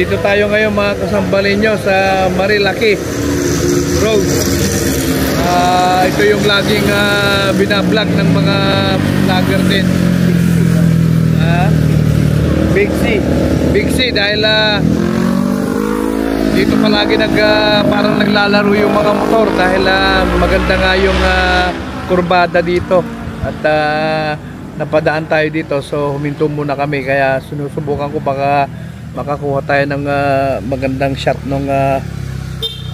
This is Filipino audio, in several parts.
Nandito tayo ngayon mga kasambalinyo sa Marilaki Road. Ito yung laging binablog ng mga vlogger din. Big C dahil dito palagi parang naglalaro yung mga motor dahil maganda nga yung kurbada dito at napadaan tayo dito, so huminto muna kami, kaya sinusubukan ko baka makakuha tayo ng magandang shot ng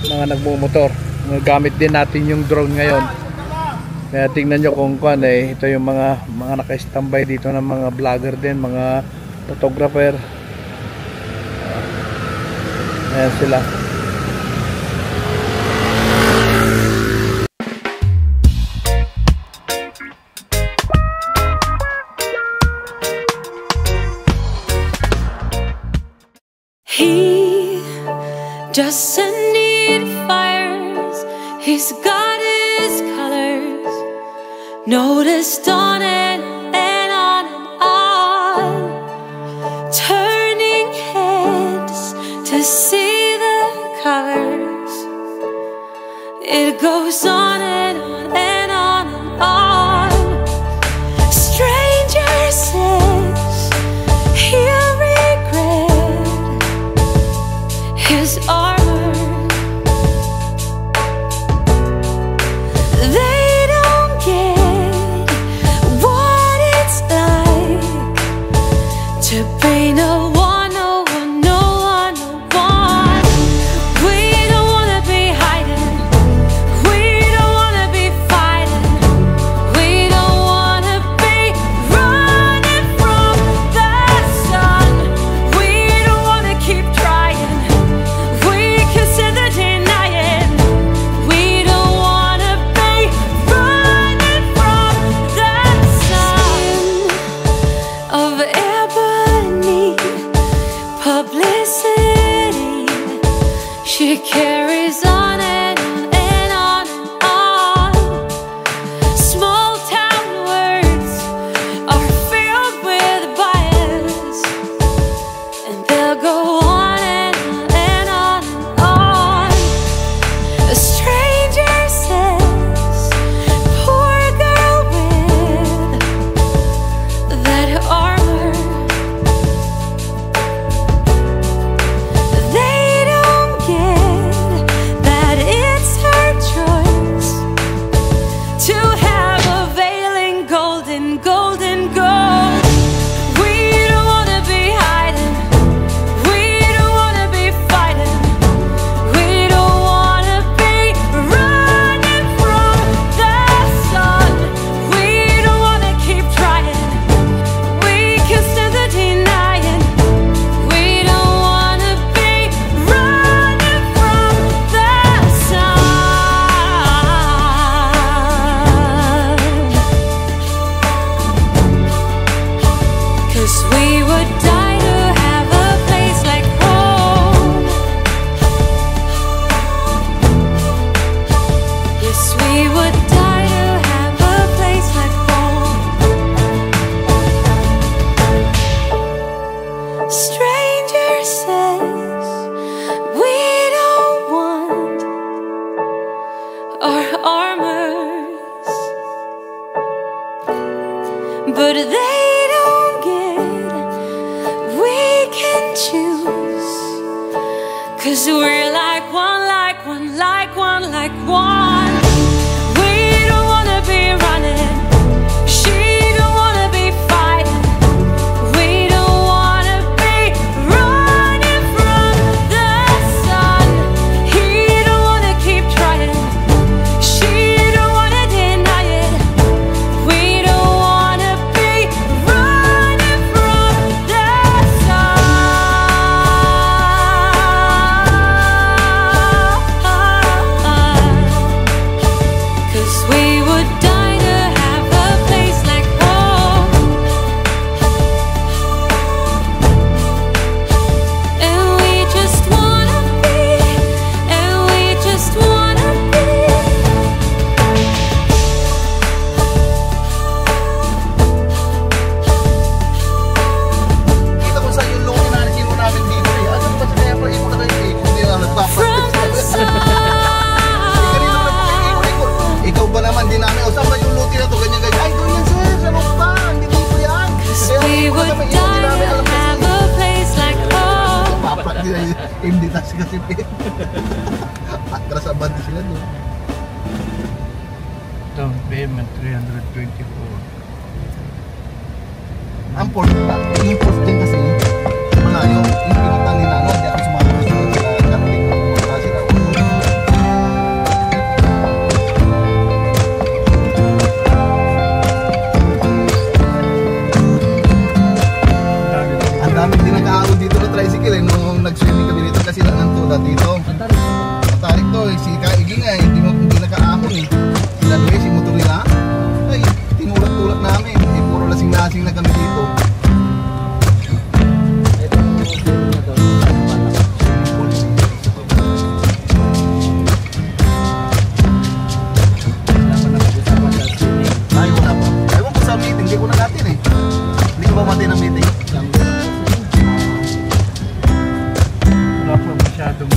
mga nagmumotor. Gamit din natin yung drone ngayon, kaya tingnan nyo kung ito yung mga naka-standby dito ng mga vlogger din, mga photographer. Ayan sila. He doesn't need fires, he's got his colors noticed on and on and on, turning heads to see the colors. It goes on and on and on and on. Stranger says he'll regret his armor. They don't get what it's like to be no one, no one, no one, no one. We don't wanna be hiding, we don't wanna be fighting, we don't wanna be running from the sun. We don't wanna keep trying, we consider denying. We don't wanna be running from the sun. Of ebony publicity, she carries on and on and on and on. Small town words are filled with bias, and they'll go on and on and on and on. A stranger says, poor girl with that armor. They don't get that it's her choice to have a veiling golden, golden gold. We don't wanna be hiding, we don't wanna be fighting, we don't wanna be running from the sun. We don't wanna keep trying, we can stand the denying. We don't wanna be running from the sun. 'Cause we would die to have a place like home. Yes, we would die to have a place like home. Stranger says we don't want our armors, but they don't get we can choose. 'Cause we're like one, like one, like one, like one. We don't wanna be running, she don't wanna be fighting, we don't wanna be running from the sun. He don't wanna keep trying, she don't wanna deny it. We don't wanna be running from the sun. sila doon. Down payment 324. Ang port, yung port din kasi, malayo. Yung pinuntan nila, ano, hindi ako sumama sa sila, Catholic, pumunta sila. Ang dami din nag-aawad dito na tricycle eh, nung nag-swimming kami dito kasi lang ang tulad dito. Matarik to eh, si Kaigi nga eh, hindi naka-ahon eh. Sila Luis, yung motor nila, ay, tinulak-tulak namin. Eh, puro lasing-lasing na kami dito. Ay, wala pa. Ewan ko sa meeting, hindi ko na natin eh. Hindi ko ba matin ang meeting? Wala pa masyadong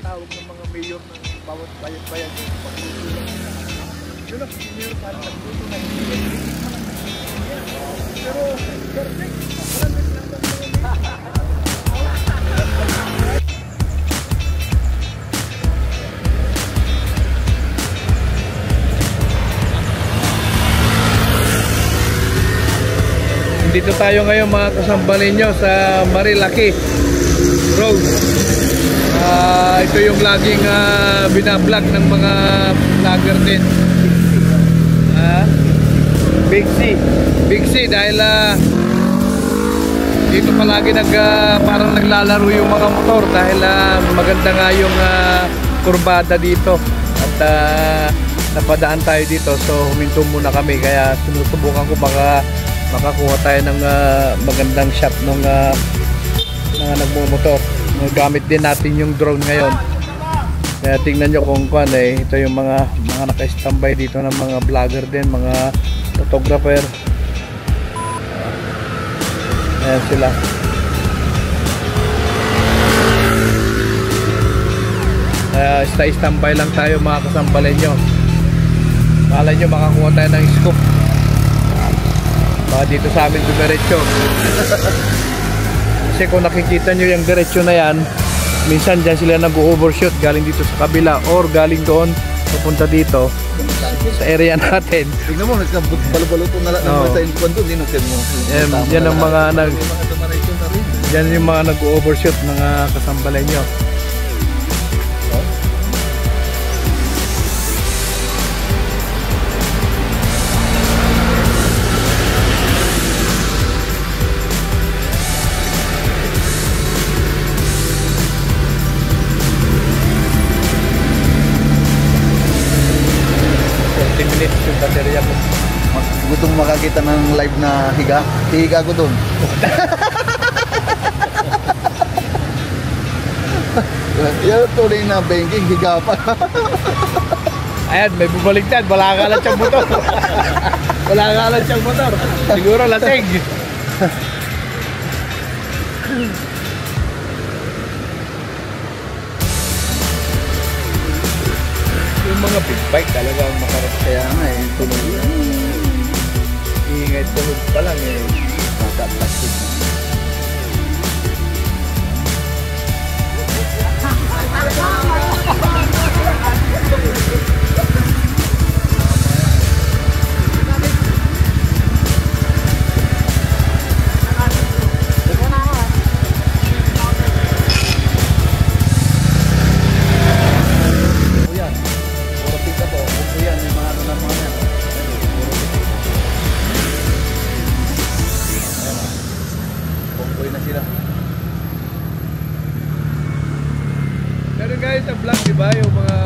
tinatawag ng mga mayor ng bawat bayan-bayan yung pagtutulong nila. Yun ang mayor parang nagtutulong. Pero, perfect. Maraming lang ng Dito tayo ngayon mga kasambalinyo sa Marilaki Road. Ito yung laging binablog ng mga vlogger din. Big C dahil dito palagi parang naglalaro yung mga motor dahil maganda nga yung kurbada dito at napadaan tayo dito, so huminto muna kami kaya sinusubukan ko baka makakuha tayo ng magandang shot ng mga nagmumotor. Gamit din natin yung drone ngayon. Kaya tingnan nyo kung ito yung mga naka-standby dito ng mga vlogger din, mga photographer. Ayan sila. Kaya standby lang tayo mga kasambalay nyo. Malay nyo makakuha tayo ng scoop. Dito sa amin dumiretso. Kasi kung nakikita nyo yung diretsyo na yan, minsan dyan sila nag-overshoot galing dito sa kabila or galing doon papunta dito sa area natin. Tignan mo, nagkabalot-balotong na lang sa inkuan doon, dinukid mo. Yan ang mga yan yung mga nag-overshoot, mga kasambalay nyo. Yung baterya ko. Gusto mo makakita ng live na higa? Higa ko doon. Yan tuloy na banking, higa pa. Ayan, may bubaligtad. Wala ka lang siyang motor. Wala ka lang siyang motor. Siguro lasing. Yung mga big bike talaga ang makarap. Kaya nga tuloy yan. Ingay tulog pa lang Plastic. Pero guys, sa vlog, diba, yung mga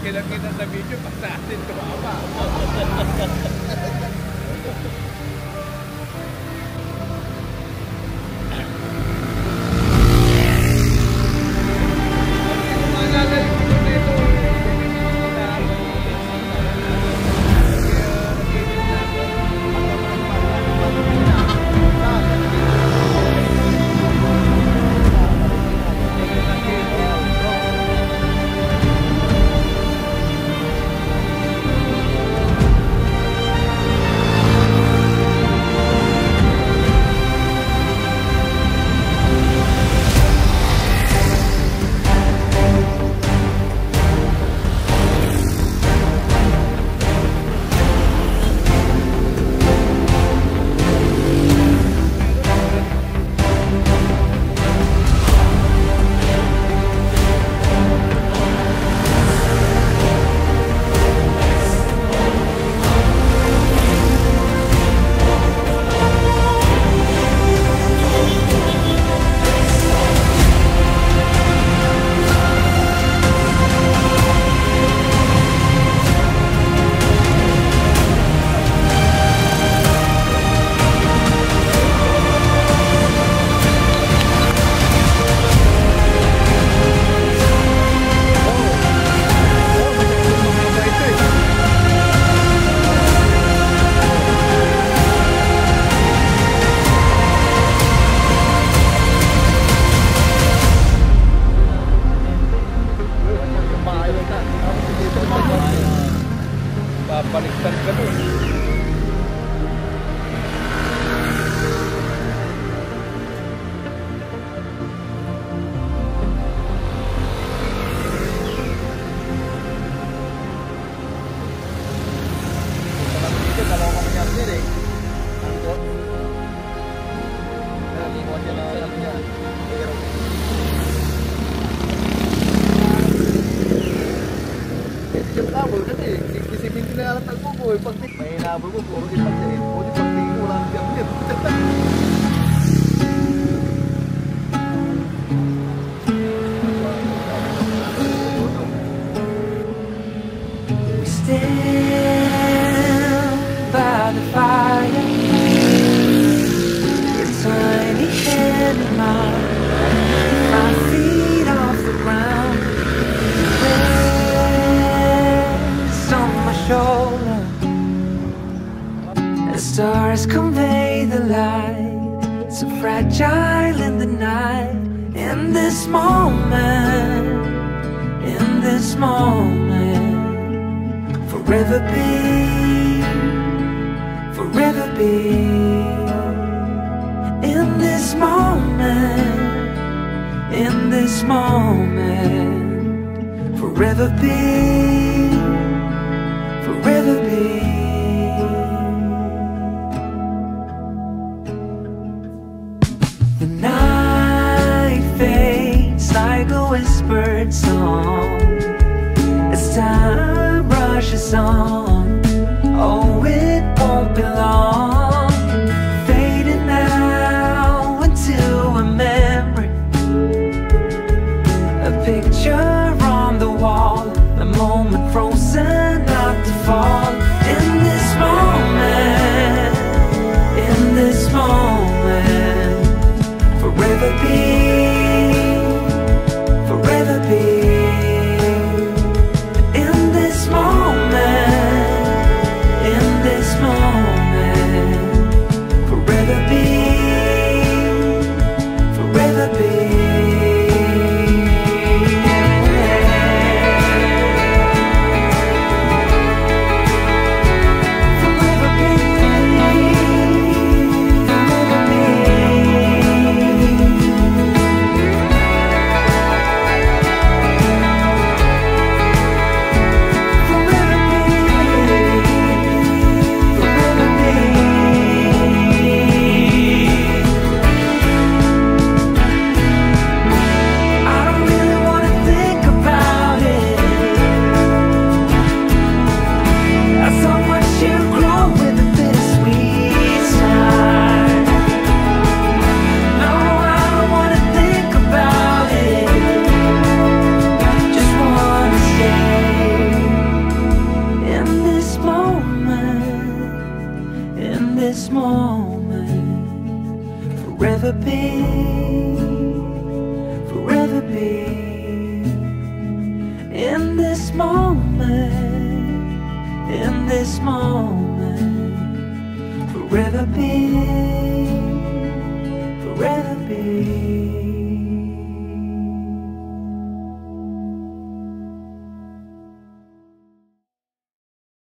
kita sa video, pag sa atin tumama. Babaliktad ka doon. Dito, dalawa kami yan din eh. Angkot. Nalimuan niya na alam niya. Yung kabel kasi, isipin ko na alat ang bubo eh. Pag may hinabol mo, puro ipag na eh. Puro pagtingin ko lang diyang yun. We stand by the fire, your tiny hand in mine, my feet off the ground, rest on my shoulder. The stars convey the light, so fragile in the night. In this moment, in this moment, forever be, forever be. In this moment, in this moment, forever be, forever be. The night fades like a whispered song as time rushes on. Oh, it won't be long, fading now into a memory, a picture on the wall, a moment frozen not to fall. In this moment, in this moment, forever be, forever be. In this moment, in this moment, in this moment, in this moment, forever be, forever be.